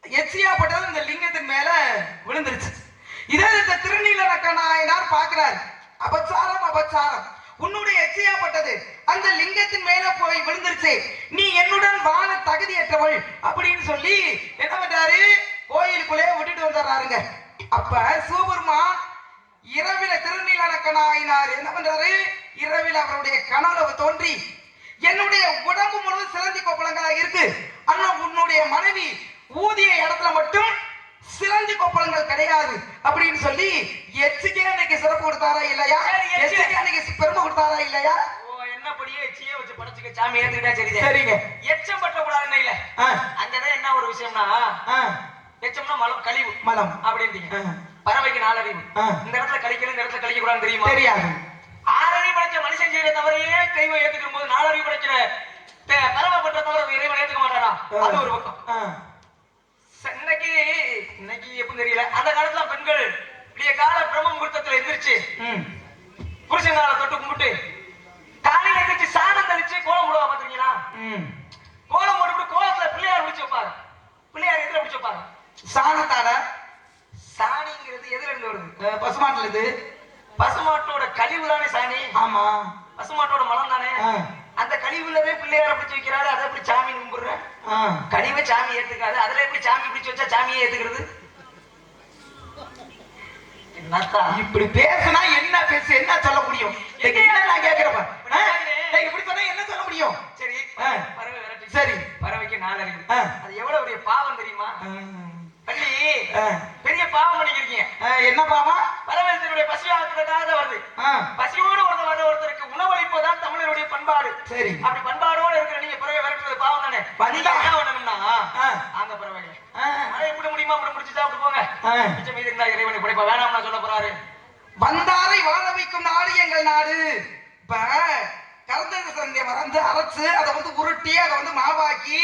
எச்சியாப்பட்டது இந்த லிங்கத்தின் மேல விழுந்துருச்சு. இதே இந்த திருநீல நக்க நாயனார் பாக்குறாரு. அபச்சாரம் உன்னுடைய எச்சியாப்பட்டது அந்த லிங்கத்தின் மேல போய் விழுந்துருச்சு நீ என்னுடன் வாழ தகுதியற்றவள் அப்படின்னு சொல்லி என்ன பண்றாரு? கோயிலுக்குள்ளே விட்டுட்டு வந்துடுறாருங்க. அப்ப சிவபெருமான் இரவில திருநீல நக்க நாயனார் என்ன பண்றாரு? இரவில் அவருடைய கனவுல தோன்றி என்னுடைய உடம்பு முழுவதும் சிலந்தி கொப்பளங்களா இருக்கு ஆனா உன்னுடைய மனைவி ஊதிய இடத்துல மட்டும் சிலந்தி கொப்பளங்கள் கிடையாது அப்படின்னு சொல்லி எச்சிக்கே அன்னைக்கு சிறப்பு கொடுத்தாரா இல்லையா? எச்சிக்கே அன்னைக்கு பெருமை கொடுத்தாரா இல்லையா? என்னப்படியே எச்சியே வச்சு படைச்சுக்க சாமி ஏத்துக்கிட்டா சரிதான். சரிங்க. எச்சம் பற்ற கூடாதுன்னு இல்ல. அங்கதான் என்ன ஒரு விஷயம்னா எச்சம்னா மலம் கழிவு மலம் அப்படின்றீங்க. பறவைக்கு 4 அறிவு. இந்த இடத்துல கழிக்கணும் இந்த இடத்துல கழிக்க கூடாதுன்னு தெரியுமா? தெரியாது. 6 அறிவு படைச்ச மனுஷன் செய்யற தவறையே தெய்வம் ஏத்துக்கும் போது 4 அறிவு படைக்கிற பறவை பண்ற தவிர இறைவன் ஏத்துக்க மாட்டாரா? அது ஒரு பக்கம். இன்னைக்கு எப்படி தெரியல அந்த காலத்துல பெண்கள் இப்படியே கால பிரம்ம முகூர்த்தத்துல எந்திரிச்சு புருஷனால தொட்டு கும்பிட்டு காலையில எந்திரிச்சு சாணம் தெளிச்சு கோலம் போடுவா பாத்தீங்களா? கோலம் போட்டு கோலத்துல பிள்ளையார் பிடிச்சு வைப்பாரு. பிள்ளையார் எதுல பிடிச்சு வைப்பாரு? சாணத்தால. சாணிங்கிறது எதுல இருந்து வருது? பசுமாட்டுல இருந்து. பசுமாட்டோட கழிவு தானே சாணி, ஆமா பசுமாட்டோட மலம் தானே. அந்த கழிவுலவே பிள்ளையார பிடிச்சு வைக்கிறாரு, அதை எப்படி சாமி கும்பிடுற? கழிவை சாமி ஏத்துக்காது, அதுல எப்படி சாமி பிடிச்சு வச்சா சாமியே ஏத்துக்கிறது? என்னத்தா இப்படி பேசுனா என்ன பேசு, என்ன சொல்ல முடியும்? நான் கேக்குறப்ப இப்படி சொன்னா என்ன சொல்ல முடியும்? சரி, பறவை விரட்டி. சரி, பறவைக்கு 4 அறிவு. அது எவ்வளவு பெரிய பாவம் தெரியுமா? பள்ளி பெரிய பாவம் பண்ணிக்கிறீங்க. என்ன பாவம்? பறவை தன்னுடைய பசியாகிறதுக்காக வருது. பசியோடு ஒருத்தருக்கு உணவளிப்பதுதான் தமிழருடைய பண்பாடு. சரி, அப்படி பண்பாடோடு இருக்கிற நீங்க பறவை விரட்டுறது பாவம் தானே. வந்தா என்ன பண்ணணும்னா அந்த பறவைகளை அதை எப்படி முடியுமா அப்படி முடிச்சு சாப்பிட்டு போங்க. மிச்சம் மீது இருந்தா இறைவனை படைப்பா வேணாம்னா சொல்ல போறாரு. வந்தாரை வாழ வைக்கும் நாடு எங்கள் நாடு. இப்ப கலந்தது சந்தைய மறந்து அரைச்சு அதை வந்து உருட்டி அதை வந்து மாவாக்கி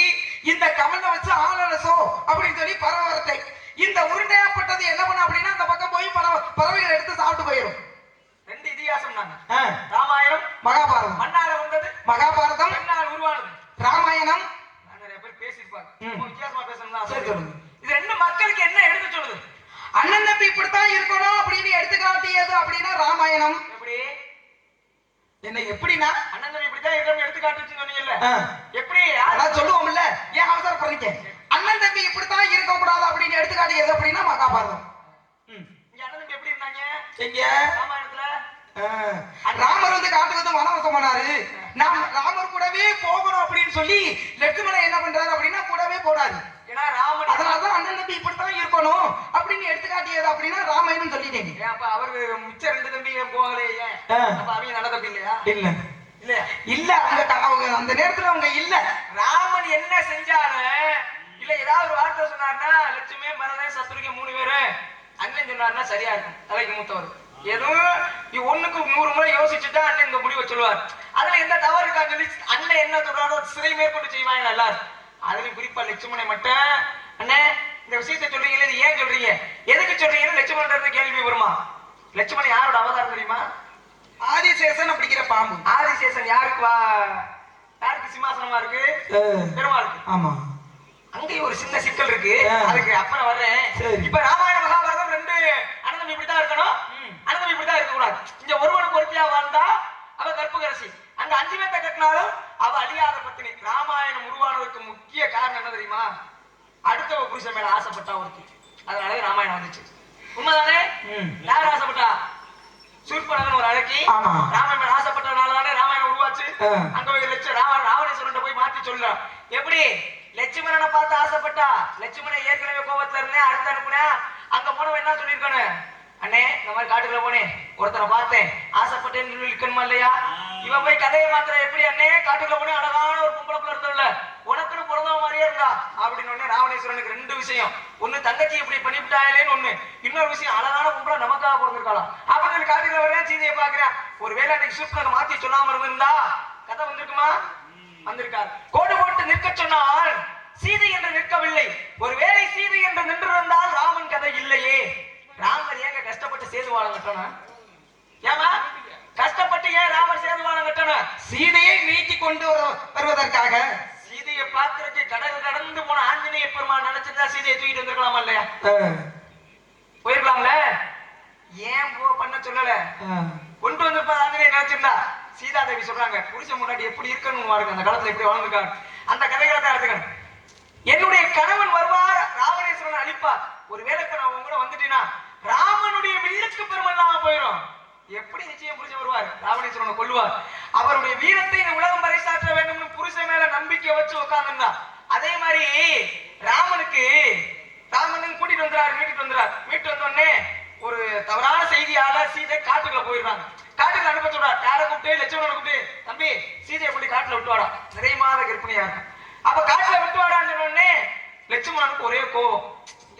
இந்த கமலை வச்சு ஆளரசோ அப்படின்னு சொல்லி பரவரத்தை இந்த உருண்டையாப்பட்டது என்ன பண்ண அப்படின்னா அந்த பக்கம் போய் பறவைகள் எடுத்து சாப்பிட்டு போயிடும். 2 இதிகாசம் தாங்க. ராமாயணம் மகாபாரதம். மண்ணால வந்தது மகாபாரதம், பெண்ணால் உருவானது. ராமாயணம் நிறைய பேர் பேசியிருப்பாங்க, வித்தியாசமா பேசணும். சரி சொல்லுங்க. இது 2 மக்களுக்கு என்ன எடுத்து சொல்லுது? அண்ணன் தம்பி இப்படித்தான் இருக்கணும் அப்படின்னு எடுத்து காட்டியது அப்படின்னா ராமாயணம். எப்படி என்ன எப்படின்னா அண்ணன் தம்பி இப்படித்தான் இருக்கணும் எடுத்து காட்டுச்சுன்னு சொன்னீங்கல்ல, எப்படி அதான் சொல்லுவோம்ல, ஏன் அவசரப்படுறீங்க? அண்ணன் தம்பி இப்படித்தான் இருக்க கூடாது அப்படின்னு எடுத்து காட்டியது அப்படின்னா மகாபாரதம். இங்க அண்ணன் தம்பி எப்படி இருந்தாங்க எங்க ராமாயணத்துல? ராமர் வந்து காட்டுக்கு வந்து வனவாசம் போனாரு. நாம் ராமர் கூடவே போகணும் அப்படின்னு சொல்லி லட்சுமணன் என்ன பண்றாரு அப்படின்னா கூடவே போறாரு. ஏன்னா ராமன் அதனாலதான் அண்ணன் தம்பி இப்படித்தான் இருக்கணும் அப்படின்னு எடுத்து காட்டியது அப்படின்னா ராமாயணம் சொல்லிட்டேங்க. ஏன் அப்ப அவரு மிச்ச 2 தம்பி போகலையே? ஏன் அப்ப அவங்க நல்ல தம்பி இல்லையா? இல்ல இல்ல இல்ல அவங்க அந்த நேரத்துல அவங்க இல்ல. ராமன் என்ன செஞ்சாரு? இல்ல ஏதாவது ஒரு வார்த்தை சொன்னாருன்னா லட்சுமி பரதன் சத்ருகன் 3 பேரு அண்ணன் சொன்னாருன்னா சரியா இருக்கும். தலைக்கு மூத்தவர் எதுவும் 1க்கு 100 முறை யோசிச்சுட்டா அண்ணன் இந்த முடிவை சொல்லுவார். அதுல எந்த தவறு இருக்கான்னு சொல்லி அண்ணன் என்ன சொல்றாரோ சிறை மேற்கொண்டு செய்வாங்க எல்லாரும். அதுலயும் குறிப்பா லட்சுமணை மட்டும் அண்ணே இந்த விஷயத்தை சொல்றீங்களே, இது ஏன் சொல்றீங்க, எதுக்கு சொல்றீங்கன்னு லட்சுமணன் கேள்வி வருமா? லட்சுமணன் யாரோட அவதாரம் தெரியுமா? ஆதிசேஷன் அப்படிங்கிற பாம்பு. ஆதிசேஷன் யாருக்கு சிம்மாசனமா இருக்கு? பெருமாளுக்கு. ஆமா, அங்கே ஒரு சின்ன சிக்கல் இருக்கு, அதுக்கு அப்புறம் வர்றேன். இப்ப ராமாயண மகாபாரதம் 2 அண்ணன் தம்பி இப்படித்தான் இருக்கணும், அண்ணன் தம்பி இப்படித்தான் இருக்க கூடாது. இங்க ஒருவனுக்கு ஒருத்தியா வாழ்ந்தா அவ கற்புக்கரசி, அங்க 5 பேத்த கட்டினாலும் அவ அழியாத பத்தினி. ராமாயணம் உருவானதுக்கு முக்கிய காரணம் என்ன தெரியுமா? அடுத்த புருஷன் மேல ஆசைப்பட்டா ஒருத்தி, அதனால ராமாயணம் வந்துச்சு. உண்மைதானே? யார் ஆசைப்பட்டா? சூர்பனகன் ஒரு அழகி ராமன் மேல ஆசைப்பட்டதுனாலதானே ராமாயணம் உருவாச்சு. அங்க போய் ராவணேஸ்வரன் போய் மாத்தி சொல்றான். எப்படி லட்சுமணனை பார்த்து ஆசைப்பட்டா? லட்சுமணன் ஏற்கனவே கோபத்துல இருந்தே அடுத்து அனுப்புனா அங்க போனவன் என்ன சொல்லியிருக்கானு? அண்ணே இந்த மாதிரி காட்டுக்குள்ள போனேன், ஒருத்தனை பார்த்தேன், ஆசைப்பட்டேன்னு சொல்லி இருக்கணுமா இல்லையா? இவன் போய் கதையை மாத்திர எப்படி அண்ணே காட்டுக்குள்ள போனேன், அழகான ஒரு பொம்பளை பிள்ளை இருந்தோம்ல, உனக்குன்னு பிறந்தவ மாதிரியே இருந்தா அப்படின்னு ஒண்ணு. ராவணேஸ்வரனுக்கு 2 விஷயம், ஒண்ணு தங்கச்சி இப்படி பண்ணிவிட்டாயிலேன்னு ஒண்ணு, இன்னொரு விஷயம் அழகான பொம்பளை நமக்காக பிறந்திருக்கலாம் அப்படின்னு சொல்லி காட்டுக்குள்ள வரேன், சீதையை பாக்குறேன். ஒருவேளை அன்னைக்கு சூப்பராக மாத்தி சொல்லாம இருந்திருந்தா கதை வந்திருக்குமா? வந்திருக்காரு. கோடு போட்டு நிற்க சொன்னால் சீதை என்று நிற்கவில்லை. ஒருவேளை சீதை என்று நின்றிருந்தால் ராமன் கதை இல்லையே. ராமர் ஏங்க கஷ்டப்பட்டு சேதுவாழம் கட்டணும்? ஏமா கஷ்டப்பட்டு ஏன் ராமர் சேதுவாழம் கட்டணும்? சீதையை மீட்டி கொண்டு வருவதற்காக. சீதையை பார்க்கறதுக்கு கடல் கடந்து போன ஆஞ்சநேய பெருமான் நினைச்சிருந்தா சீதையை தூக்கிட்டு வந்திருக்கலாமா இல்லையா? போயிருக்கலாம்ல. ஏன் பண்ண சொல்லல, கொண்டு வந்திருப்பா ஆஞ்சநேயர் நினைச்சிருந்தா. சீதாதேவி சொல்றாங்க புருஷன் முன்னாடி எப்படி இருக்கணும் பாருங்க, அந்த காலத்துல எப்படி வாழ்ந்துருக்காங்க. அந்த கதைகளை தான் எடுத்துக்கணும். என்னுடைய கணவன் வருவார், ராவணேஸ்வரன் அழிப்பார். ஒருவேளை இப்ப நான் உங்க கூட வந்துட்டீங்கன்னா ராமனுடைய வில்லுக்கு பெருமை இல்லாம போயிடும். எப்படி நிச்சயம் புருஷன் வருவார், ராவணேஸ்வரனை கொல்லுவார். அவருடைய வீரத்தை இந்த உலகம் பறைசாற்ற வேண்டும் புருஷன் மேல நம்பிக்கை வச்சு உட்கார்ந்துருந்தா. அதே மாதிரி ராமனும் கூட்டிட்டு வந்துறாரு, மீட்டு வந்தோடனே ஒரு தவறான செய்தியால சீதை காட்டுக்குள்ள போயிடுறாங்க. காட்டுக்குள்ள அனுப்ப சொல்றாரு. யாரை கூப்பிட்டு? லட்சுமணனை கூப்பிட்டு, தம்பி சீதையை கொண்டு காட்டுல விட்டுவாடா, நிறைய மாத கர்ப்பிணியா இருக்கும். அப்ப காட்டுல விட்டுவாடான்னு சொன்னோடனே லட்சுமணனுக்கு ஒரே கோபம்.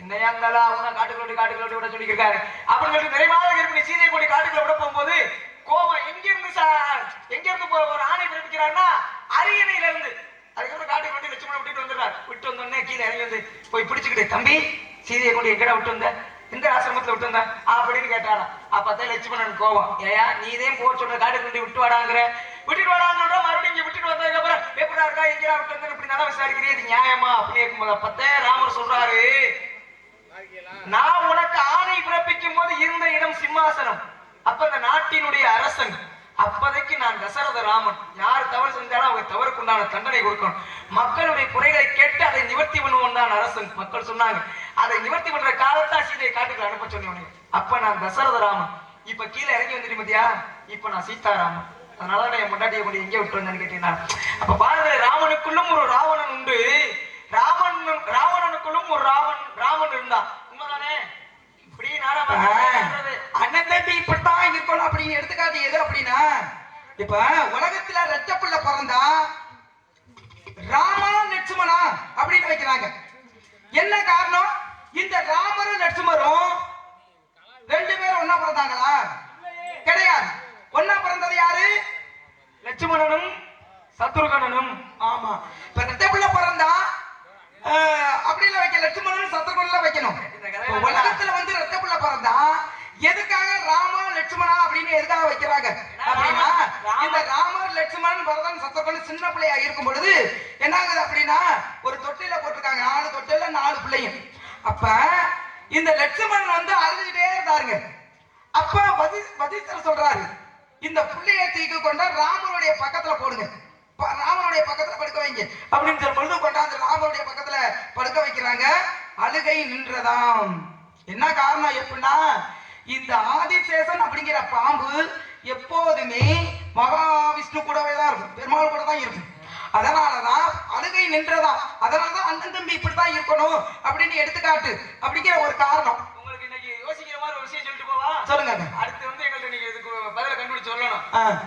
என்னையா இருந்தாலும் அவங்க காட்டுக்குள்ள விட சொல்லியிருக்காரு அப்படின்னு சொல்லிட்டு நிறைய மாத கர்ப்பிணி சீதையை கொண்டு காட்டுக்குள்ள விட போகும்போது கோபம் எங்க இருந்து ஒரு ஆணை பிறப்பிக்கிறாருன்னா அரியணையில இருந்து. அதுக்கப்புறம் காட்டுக்குள்ள லட்சுமணன் விட்டுட்டு வந்துடுறாரு. விட்டு வந்தோடனே கீழே இறங்கி வந்து போய் பிடிச்சுக்கிட்டு, தம்பி சீதையை கொண்டு எங்கடா விட்டு வந்த, இந்த ஆசிரமத்துல விட்டு வந்த அப்படின்னு கேட்டாராம். அப்பதான் லட்சுமணன் கோபம், ஏயா நீதே போ சொல்ற காட்டுக்குள்ள விட்டு வாடாங்கிற, விட்டுட்டு வாடாங்க மறுபடியும் இங்க விட்டுட்டு வந்ததுக்கு அப்புறம் எப்படா இருக்கா எங்கடா விட்டு வந்த இப்படி நல்லா விசாரிக்கிறீ, இது நியாயமா அப்படி இருக்கும்போது அப்பதான் ராமர் சொல்றாரு, நான் உனக்கு ஆணை பிறப்பிக்கும் போது இருந்த இடம் சிம்மாசனம். அப்ப இந்த நான் தசரத ராமன். யார் தவறு செஞ்சாலும் அவங்க தவறுக்கு உண்டான தண்டனை கொடுக்கணும். மக்களுடைய குறைகளை கேட்டு அதை நிவர்த்தி பண்ணுவோம் தான் அரசன். மக்கள் சொன்னாங்க, அதை நிவர்த்தி பண்ற காலத்தா சீதையை காட்டுக்கு அனுப்ப சொன்னேன். அப்ப நான் தசரத ராமன். இப்ப கீழே இறங்கி வந்துட்டு மத்தியா, இப்ப நான் சீதாராமன். அதனாலதான் என் முன்னாடியை கொண்டு எங்கே விட்டு வந்தேன்னு கேட்டீங்கன்னா, அப்ப பாருங்க, ராமனுக்குள்ளும் ஒரு ராவணன் உண்டு. ராவணனுக்குள்ளும் ஒரு ராமன் இருந்தான். உண்மைதானே? இப்படி அண்ணன் தம்பி இப்படித்தான் இருக்கணும் அப்படின்னு எடுத்துக்காட்டு எது அப்படின்னா, இப்ப உலகத்துல ரெட்ட புள்ள பிறந்தா ராமா லட்சுமணா அப்படின்னு வைக்கிறாங்க. என்ன காரணம்? இந்த ராமரும் லட்சுமரும் ரெண்டு பேரும் ஒன்னா பிறந்தாங்களா? கிடையாது. ஒன்னா பிறந்தது யாரு? லட்சுமணனும் சத்ருகனனும். ஆமா. இப்ப ரெட்ட புள்ள பிறந்தா அப்படிலாம் வைக்க, லட்சுமணன் சத்ருகன்ல வைக்கணும். உலகத்துல வந்து ரெட்ட புள்ள பிறந்தா எதுக்காக ராமா லட்சுமணா அப்படின்னு எதுக்காக வைக்கிறாங்க அப்படின்னா, இந்த ராமர் லட்சுமணன் பரதன் சத்ருகன் சின்ன பிள்ளையா இருக்கும் பொழுது என்ன ஆகுது அப்படின்னா, ஒரு தொட்டில போட்டிருக்காங்க, 4 தொட்டில 4 பிள்ளையும். அப்ப இந்த லட்சுமணன் வந்து அழுதுகிட்டே இருந்தாருங்க. அப்ப வசிஷ்டர் சொல்றாரு, இந்த பிள்ளைய தூக்கி கொண்டா ராமனுடைய பக்கத்துல போடுங்க, ராமனுடைய பக்கத்துல படுக்க வைங்க அப்படின்னு சொல்லும்போது கொண்டாந்து ராமனுடைய பக்கத்துல படுக்க வைக்கிறாங்க. அழுகை நின்றதாம். என்ன காரணம் எப்படின்னா, இந்த ஆதிசேஷன் அப்படிங்கிற பாம்பு எப்போதுமே மகாவிஷ்ணு கூடவே தான் இருக்கும், பெருமாள் கூட தான் இருக்கும். அதனாலதான் அழுகை நின்றதா. அதனாலதான் அண்ணன் தம்பி இப்படித்தான் இருக்கணும் அப்படின்னு எடுத்துக்காட்டு அப்படிங்கிற ஒரு காரணம். உங்களுக்கு இன்னைக்கு யோசிக்கிற மாதிரி ஒரு விஷயம் சொல்லிட்டு போவா. சொல்லுங்க. அடுத்து வந்து எங்கள்ட்ட நீங்க இதுக்கு பதில கண்டுபிடிச்சு சொல்லணும்.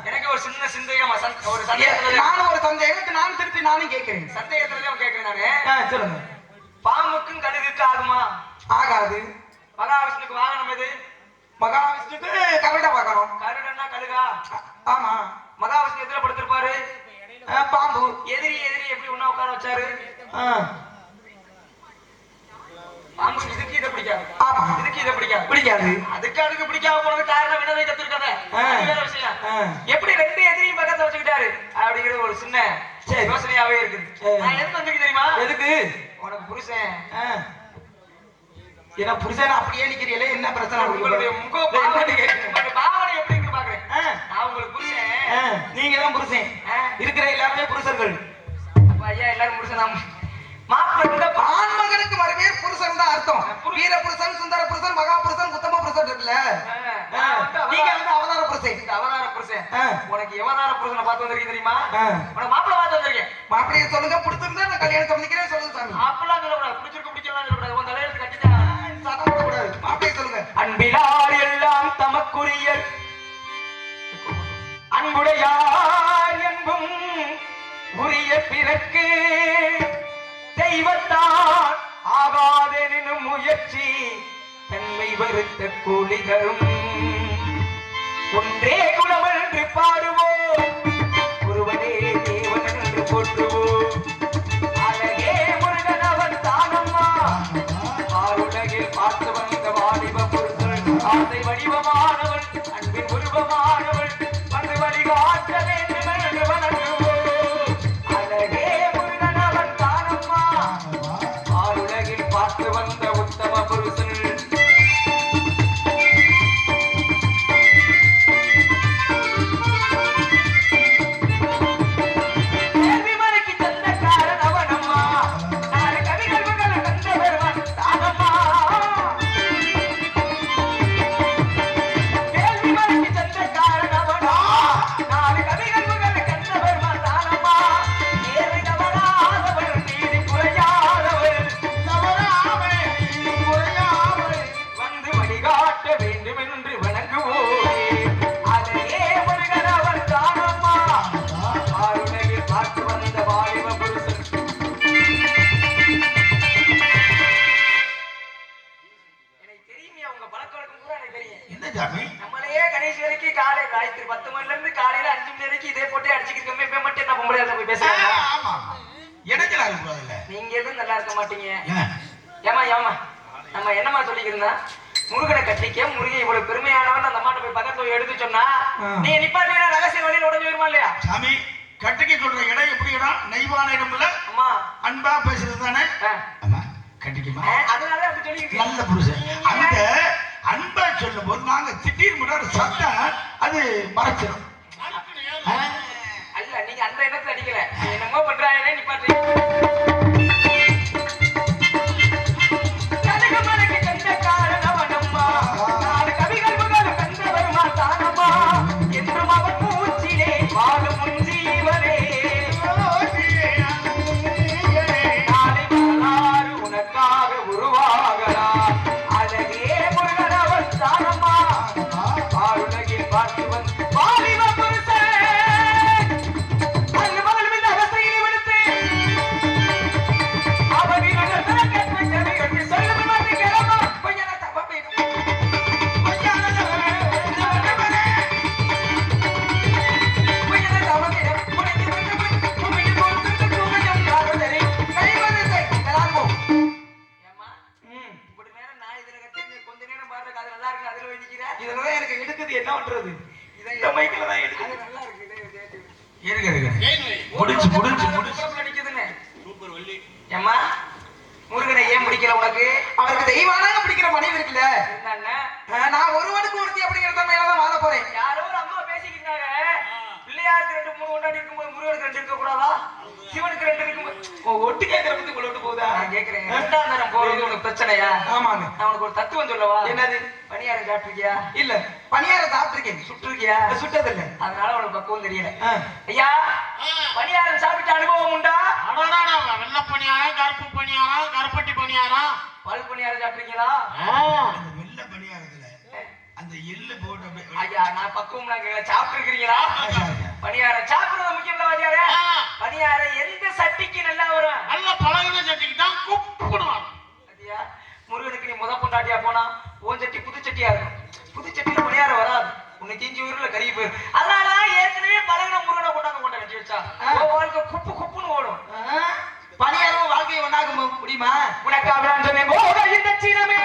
எனக்கு ஒரு சின்ன சந்தேகம், ஒரு நானும் ஒரு சந்தேகத்தை நான் திருப்பி நானும் கேட்கிறேன். சந்தேகத்துல கேட்கிறேன் நானு. சொல்லுங்க. பாம்புக்கும் கழுகுக்கு ஆகுமா? ஆகாது. மகாவிஷ்ணுக்கு வாகனம் எது? மகாவிஷ்ணுக்கு கருட வாகனம். கருடன்னா கழுகா? ஆமா. மகாவிஷ்ணு எதுல படுத்திருப்பாரு? பாம்பு. எதிரி எப்படி ஒண்ணா உட்கார வச்சாரு? பாம்பு இதுக்கு இதை பிடிக்காது. ஆமா. இதுக்கு இதை பிடிக்காது. அதுக்கு பிடிக்காம போனது காரணம் என்னதை கத்துருக்காங்க. வேற விஷயம். எப்படி 2 எதிரியும் பக்கத்துல வச்சுக்கிட்டாரு அப்படிங்கிறது ஒரு சின்ன யோசனையாவே இருக்குது. நான் எதுக்கு வந்துருக்கு தெரியுமா? எதுக்கு? உனக்கு புருஷன். ஏன்னா புருஷன் அப்படியே நிக்கிறீங்களே, என்ன பிரச்சனை? உங்களுடைய பாவனை எப்படி இருக்கு பாக்குறேன். நான் உங்களுக்கு புருஷன், நீங்க தான் புருஷன். இருக்கிற எல்லாருமே புருஷர்கள். ஐயா எல்லாரும் புருஷன். மாப்பிள்ள ஆண்மகனுக்கு மறுபேர் புருஷன் தான் அர்த்தம். வீர புருஷன், சுந்தர புருஷன், மகா புருஷன், உத்தம புருஷன் இருக்குல்ல. நீங்க வந்து அவதார புருஷன். அவதார புருஷன். உனக்கு எவதார புருஷனை பார்த்து வந்திருக்கீங்க தெரியுமா? உனக்கு மாப்பிள்ள பார்த்து வந்திருக்கேன். மாப்பிள்ளைய சொல்லுங்க, பிடிச்சிருந்தா நான் கல்யாணம் சம்மதிக்கிறேன் சொல்லுங்க சாமி. அப்பெல்லாம் சொல்லக்கூடாது, பிடிச்சிருக்க பிடிக்கலாம் சொல்லக்கூடாது. உன் தலையில கட்டிட்டா சட்டம் போடக்கூடாது. மாப்பிள்ளைய சொல்லுங்க. அன்பிலார் எல்லாம் தமக்குரிய அன்புடையார் என்பும் உரிய பிறக்கு தெய்வத்தான் ஆகாதெனும் முயற்சி தன்மை வருத்த கூலி தரும். ஒன்றே குணம் என்று பாடுவோம், ஒருவனே தேவன் என்று போற்றுவோம். அழகே முருகன் அவன் தானம்மா, ஆருலகில் பார்த்து வந்த வாலிப புருஷன். ஆசை வடிவமானவன், அன்பின் உருவமானவன், வந்து வழிகாட்ட வேண்டும் என்று வணங்குவோம். அழகே முருகன் அவன் தானம்மா, ஆருலகில் பார்த்து வந்த உத்தம புருஷன். நம்மளையே கணேஷ் வரைக்கும் காலை ராத்திரி 10 மணில இருந்து காலையில 5 மணி வரைக்கும் இதே போட்டு அடிச்சுக்கிட்டு இப்ப மட்டும் என்ன பொம்பளை போய் பேசுறாங்க. ஆமா எனக்கு நல்லா இருக்குதுல்ல. நீங்க எதுவும் நல்லா இருக்க மாட்டீங்க. ஏமா நம்ம என்னமா சொல்லிக்கிறதா, முருகனை கட்டிக்க, முருகன் இவ்வளவு பெருமையானவன் அந்த அம்மாட்ட போய் பக்கத்துல போய் எடுத்து சொன்னா நீ நிப்பாட்டீங்கன்னா ரகசிய வழியில உடஞ்சு வருமா இல்லையா? சாமி கட்டிக்க சொல்ற இடம் எப்படி இடம்? நெய்வான இடம் இல்ல. அம்மா அன்பா பேசுறது தானே. அம்மா கட்டிக்குமா, அதனால அப்படி சொல்லிக்கிட்டு நல்ல புருஷன். அந்த அன்பா சொல்லும் போது நாங்க திடீர் முன்னாடி சத்தம் அது மறைச்சிடும். என்னமோ பண்றாங்களே நீ பாட்டு கனகமலைக்கு கண்ட காரணவனம்மா நாலு கவிகள் முதல் கண்டவர் மாத்தானம்மா என்றும் அவன் மூச்சிலே வாழும் உன் ஜீவனே நாளை வரலாறு உனக்காக உருவாகலாம் அழகே முருகனவன் தானம்மா ஆளுலகில் பார்த்து வந்து வாலிப புருஷன் அந்த மகள் மீது அவசையில் விடுத்து அவனின் கற்ற செவி கட்டி சொல்லும் மாதிரி கிளம்பா பையன தப்பா போயிடும் பையன தவமிடம் புரிந்து கொண்டு உமையில் போட்டு தூமையும் காதலரை கைவரிசை கலாபம் ஏம்மா இப்படி நேரம் நான் இதுல கட்டி கொஞ்ச நேரம் பாடுற காது நல்லா இருக்கு அதுல போய் நிக்கிறேன் இதுலதான் எனக்கு எடுக்குது என்ன பண்றது இந்த மைக்ல தான் எடுக்குது அது நல்லா இருக்கு இருக்கு சூப்பர் வள்ளி ஏம்மா முருகனை ஏன் பிடிக்கல உனக்கு அவருக்கு தெய்வானாக பிடிக்கிற மனைவி இருக்குல்ல என்னன்னா நான் ஒருவனுக்கு ஒருத்தி அப்படிங்கிற தன்மையில தான் வாழ போறேன் யாரோ ஒரு அம்மா பேசிக்கிட்டாங்க பிள்ளையாருக்கு 2 3 கொண்டாடி இருக்கும்போது முருகனுக்கு 2 இருக்க கூடாதா சிவனுக்கு 2 இருக்கும்போது ஒட்டு கேட்கற பத்தி கொண்டு போகுதா நான் கேக்குறேன் 2ஆம் தரம் போறது உனக்கு பிரச்சனையா ஆமாங்க நான் உனக்கு ஒரு தத்துவம் சொல்லவா என்னது பணியாரம் சாப்பிட்டிருக்கியா இல்ல பணியாரம் சாப்பிட்டிருக்கேன் சுட்டிருக்கியா சுட்டது இல்ல அதனால உனக்கு பக்குவம் தெரியல ஆ. ஐயா பணியாரம் சாப்பிட்ட அனுபவம் உண்டா அடடாடா வெள்ளை பணியாரம் கருப்பு பணியாரம் கருப்பட்டி பணியாரம் பல் பணியாரம் சாப்பிட்டீங்களா அந்த வெள்ளை பணியாரத்துல அந்த எள்ளு போட்டு அப்படியே ஐயா நான் பக்குவம் சாப்பிட்டு இருக்கிறீங்களா பணியாரம் சாப்பிடுறது முக்கியம் இல்ல வாத்தியாரே பணியாரம் எந்த சட்டிக்கு நல்லா வரும் நல்ல பழகின சட்டிக்கு தான் குப்பிடுவாங்க பாத்தியா முருகனுக்கு நீ முத பொண்டாட்டியா போனா ஓன் சட்டி புது சட்டியா இருக்கும் புது சட்டியில பணியாரம் வராது உன்னை தீஞ்சு ஊர்ல கருகி போயிடும் அதனால ஏற்கனவே பழகின முருகனை கொண்டாங்க வச்சு வச்சா உன் வாழ்க்கை குப்பு குப்புன்னு ஓடும் பணியாரம் வாழ்க்கையை ஒண்ணாக்க முடியுமா உனக்கு அவன் சொன்னேன் போக இந்த சீனமே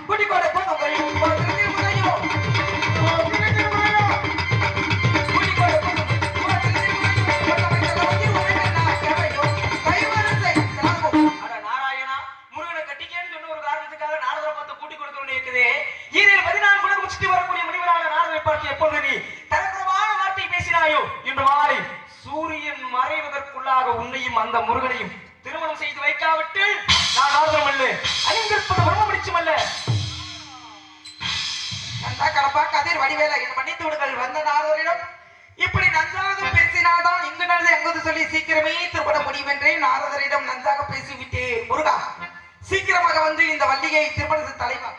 குட்டிக்கோட நாராயணா முருகனை கட்டிக்கேன்னு சொன்ன ஒரு காரணத்துக்காக நாரதரை பார்த்து கூட்டி கொடுக்க வேண்டியிருக்குது ஈரில் 14 குலம் முடிச்சுட்டு வரக்கூடிய முனிவரான நாரதரை பார்த்து எப்பொழுது நீ தரக்குறவான வார்த்தை பேசினாயோ இன்று மாலை சூரியன் மறைவதற்குள்ளாக உன்னையும் அந்த முருகனையும் திருமணம் செய்து வைக்காவிட்டு நான் நாரதம் அல்ல அணிந்திருப்பது பிரம்ம முடிச்சும் அல்ல நந்தா கடப்பா கதிர் வடிவேல என் மன்னித்து விடுங்கள் வந்த நாரதரிடம் இப்படி நன்றாக பேசினால்தான் இங்கு நடந்து எங்குது சொல்லி சீக்கிரமே திருப்பட முடியும் என்றே நாரதரிடம் நன்றாக பேசிவிட்டேன் முருகா சீக்கிரமாக வந்து இந்த வள்ளியை திருமணத்து தலைவா